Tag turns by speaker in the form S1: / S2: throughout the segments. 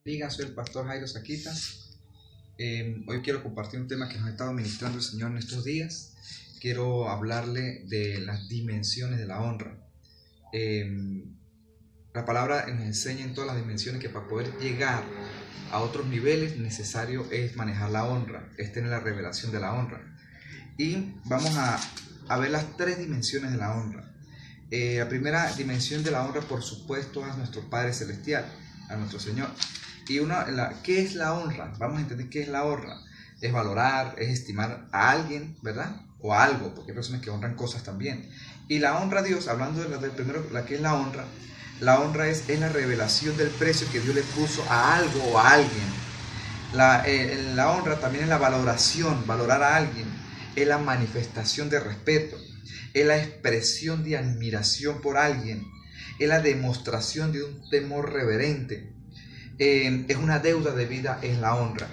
S1: Diga, soy el pastor Jairo Saquita. Hoy quiero compartir un tema que nos ha estado ministrando el Señor en estos días. Quiero hablarle de las dimensiones de la honra. La palabra nos enseña en todas las dimensiones que para poder llegar a otros niveles necesario es manejar la honra, es tener la revelación de la honra. Y vamos a ver las tres dimensiones de la honra. La primera dimensión de la honra, por supuesto, es nuestro Padre Celestial, a nuestro Señor. Y ¿qué es la honra? Vamos a entender qué es la honra. Es valorar, es estimar a alguien, ¿verdad? O a algo, porque hay personas que honran cosas también. Y la honra a Dios, hablando del primero, la que es la honra es la revelación del precio que Dios le puso a algo o a alguien. La honra también es la valoración, valorar a alguien. Es la manifestación de respeto. Es la expresión de admiración por alguien. Es la demostración de un temor reverente. Es una deuda de vida, es la honra.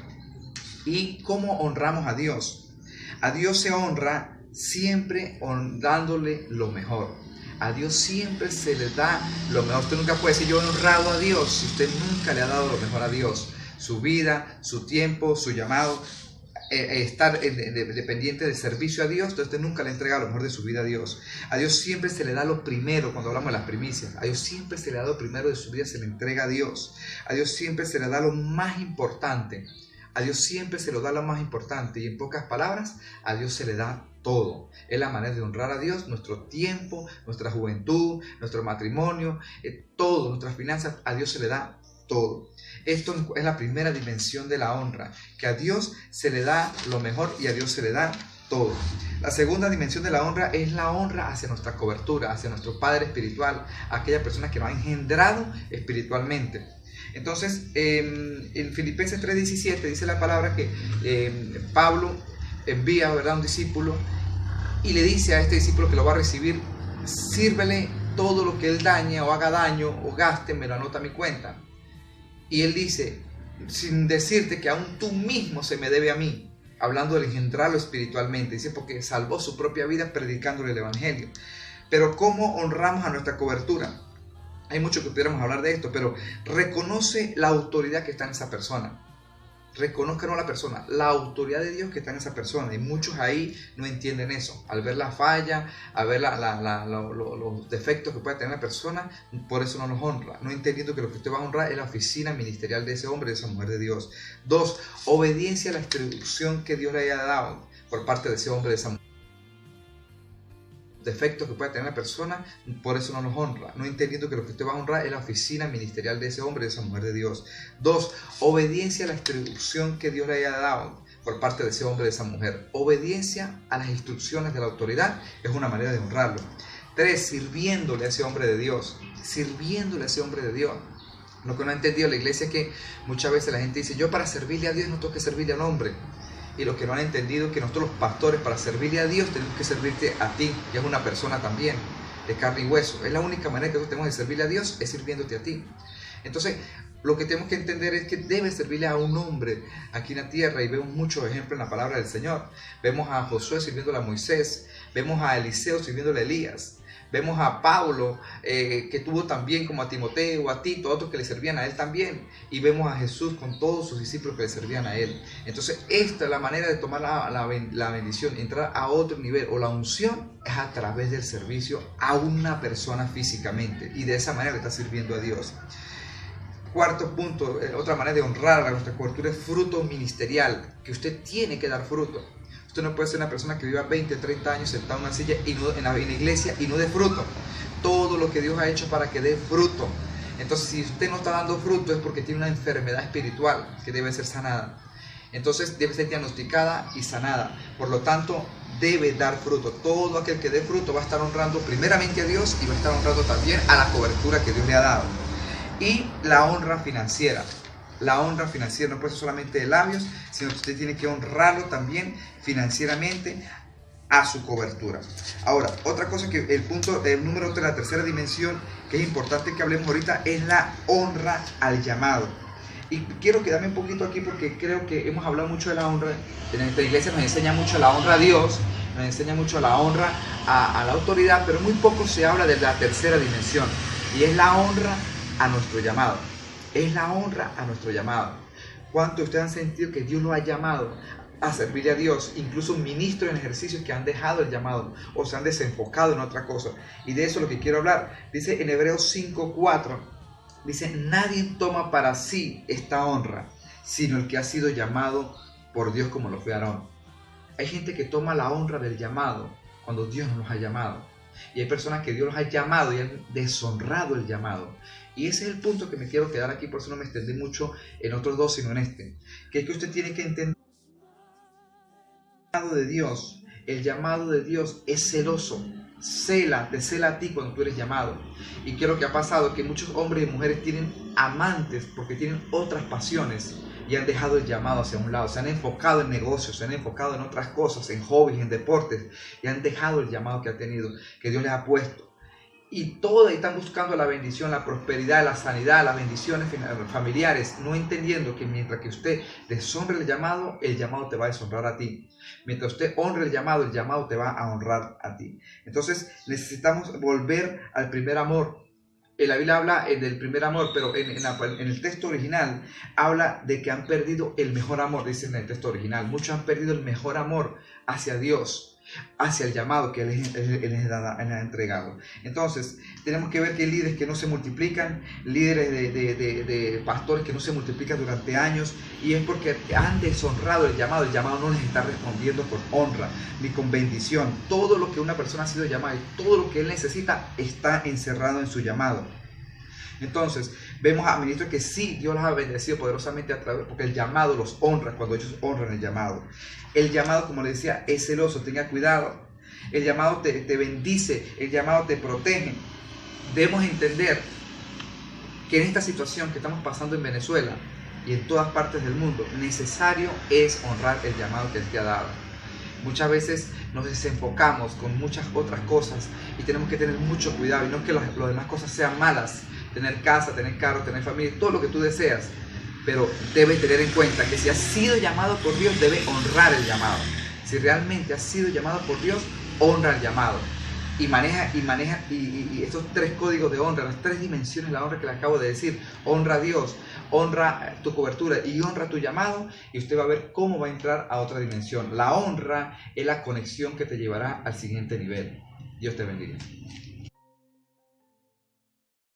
S1: ¿Y cómo honramos a Dios? A Dios se honra siempre dándole lo mejor. A Dios siempre se le da lo mejor. Usted nunca puede decir yo he honrado a Dios si usted nunca le ha dado lo mejor a Dios. Su vida, su tiempo, su llamado, estar dependiente del servicio a Dios. Entonces usted nunca le entrega lo mejor de su vida a Dios. A Dios siempre se le da lo primero cuando hablamos de las primicias. A Dios siempre se le da lo primero de su vida, se le entrega a Dios. A Dios siempre se le da lo más importante. A Dios siempre se le da lo más importante. Y en pocas palabras, a Dios se le da todo. Es la manera de honrar a Dios, nuestro tiempo, nuestra juventud, nuestro matrimonio, todo, nuestras finanzas, a Dios se le da todo. Esto es la primera dimensión de la honra, que a Dios se le da lo mejor y a Dios se le da todo. La segunda dimensión de la honra es la honra hacia nuestra cobertura, hacia nuestro Padre espiritual, aquella persona que nos ha engendrado espiritualmente. Entonces, en Filipenses 3:17 dice la palabra que Pablo envía, ¿verdad?, a un discípulo y le dice a este discípulo que lo va a recibir: sírvele todo lo que él dañe o haga daño o gaste, me lo anota a mi cuenta. Y él dice, sin decirte que aún tú mismo se me debe a mí, hablando del engendrarlo espiritualmente. Dice, porque salvó su propia vida predicándole el evangelio. Pero ¿cómo honramos a nuestra cobertura? Hay mucho que pudiéramos hablar de esto, pero reconoce la autoridad que está en esa persona. Reconozcan a la persona, la autoridad de Dios que está en esa persona. Y muchos ahí no entienden eso. Al ver la falla, al ver los defectos que puede tener la persona, por eso no los honra. No entendiendo que lo que usted va a honrar es la oficina ministerial de ese hombre, de esa mujer de Dios. 2. Obediencia a la instrucción que Dios le haya dado por parte de ese hombre, de esa mujer. Defectos que puede tener la persona, por eso no los honra, no entendiendo que lo que usted va a honrar es la oficina ministerial de ese hombre, de esa mujer de Dios. 2. Obediencia a la instrucción que Dios le haya dado por parte de ese hombre, de esa mujer. Obediencia a las instrucciones de la autoridad es una manera de honrarlo. 3. Sirviéndole a ese hombre de Dios, sirviéndole a ese hombre de Dios. Lo que no ha entendido la iglesia es que muchas veces la gente dice, yo para servirle a Dios no tengo que servirle al hombre. Y los que no han entendido es que nosotros los pastores, para servirle a Dios, tenemos que servirte a ti, que es una persona también, de carne y hueso. Es la única manera que nosotros tenemos de servirle a Dios, es sirviéndote a ti. Entonces, lo que tenemos que entender es que debes servirle a un hombre aquí en la tierra, y vemos muchos ejemplos en la palabra del Señor. Vemos a Josué sirviéndole a Moisés, vemos a Eliseo sirviéndole a Elías. Vemos a Pablo, que tuvo también como a Timoteo, a Tito, a otros que le servían a él también. Y vemos a Jesús con todos sus discípulos que le servían a él. Entonces, esta es la manera de tomar la bendición, entrar a otro nivel. O la unción es a través del servicio a una persona físicamente. Y de esa manera le está sirviendo a Dios. Cuarto punto, otra manera de honrar a nuestra cobertura es fruto ministerial, que usted tiene que dar fruto. Usted no puede ser una persona que viva 20, 30 años sentada en una silla y no, en la iglesia y no dé fruto. Todo lo que Dios ha hecho para que dé fruto. Entonces, si usted no está dando fruto es porque tiene una enfermedad espiritual que debe ser sanada. Entonces, debe ser diagnosticada y sanada. Por lo tanto, debe dar fruto. Todo aquel que dé fruto va a estar honrando primeramente a Dios y va a estar honrando también a la cobertura que Dios le ha dado. Y la honra financiera. La honra financiera no puede ser solamente de labios, sino que usted tiene que honrarlo también financieramente a su cobertura. Ahora, otra cosa que el número 3, la tercera dimensión, que es importante que hablemos ahorita, es la honra al llamado. Y quiero quedarme un poquito aquí porque creo que hemos hablado mucho de la honra. En nuestra iglesia nos enseña mucho la honra a Dios, nos enseña mucho la honra a la autoridad, pero muy poco se habla de la tercera dimensión, y es la honra a nuestro llamado. es la honra a nuestro llamado. ¿Cuánto ustedes han sentido que Dios los ha llamado a servirle a Dios? Incluso ministros en ejercicios que han dejado el llamado o se han desenfocado en otra cosa. Y de eso es lo que quiero hablar. Dice en Hebreos 5:4, dice, nadie toma para sí esta honra, sino el que ha sido llamado por Dios, como lo fue Aarón. Hay gente que toma la honra del llamado cuando Dios no los ha llamado. Y hay personas que Dios los ha llamado y han deshonrado el llamado. Y ese es el punto que me quiero quedar aquí, por eso no me extendí mucho en otros dos, sino en este. Que es que usted tiene que entender el llamado de Dios es celoso. Te cela a ti cuando tú eres llamado. Y creo que ha pasado que muchos hombres y mujeres tienen amantes porque tienen otras pasiones y han dejado el llamado hacia un lado. Se han enfocado en negocios, se han enfocado en otras cosas, en hobbies, en deportes, y han dejado el llamado que ha tenido, que Dios les ha puesto. Y todos están buscando la bendición, la prosperidad, la sanidad, las bendiciones familiares, no entendiendo que mientras que usted deshonre el llamado te va a deshonrar a ti. Mientras usted honre el llamado te va a honrar a ti. Entonces necesitamos volver al primer amor. La Biblia habla del primer amor, pero en el texto original habla de que han perdido el mejor amor, dice en el texto original. Muchos han perdido el mejor amor hacia Dios, hacia el llamado que Él les ha entregado. Entonces, tenemos que ver que hay líderes que no se multiplican, líderes de pastores que no se multiplican durante años, y es porque han deshonrado el llamado no les está respondiendo con honra, ni con bendición. Todo lo que una persona ha sido llamada y todo lo que él necesita está encerrado en su llamado. Entonces, vemos a ministros que sí, Dios los ha bendecido poderosamente a través, porque el llamado los honra cuando ellos honran el llamado. El llamado, como les decía, es celoso, tenga cuidado. El llamado te bendice, el llamado te protege. Debemos entender que en esta situación que estamos pasando en Venezuela y en todas partes del mundo, necesario es honrar el llamado que Él te ha dado. Muchas veces nos desenfocamos con muchas otras cosas y tenemos que tener mucho cuidado, y no es que las demás cosas sean malas, tener casa, tener carro, tener familia, todo lo que tú deseas, pero debes tener en cuenta que si has sido llamado por Dios, debes honrar el llamado. Si realmente has sido llamado por Dios, honra el llamado y maneja estos tres códigos de honra, las tres dimensiones de la honra que le acabo de decir. Honra a Dios, honra tu cobertura y honra tu llamado, y usted va a ver cómo va a entrar a otra dimensión. La honra es la conexión que te llevará al siguiente nivel. Dios te bendiga.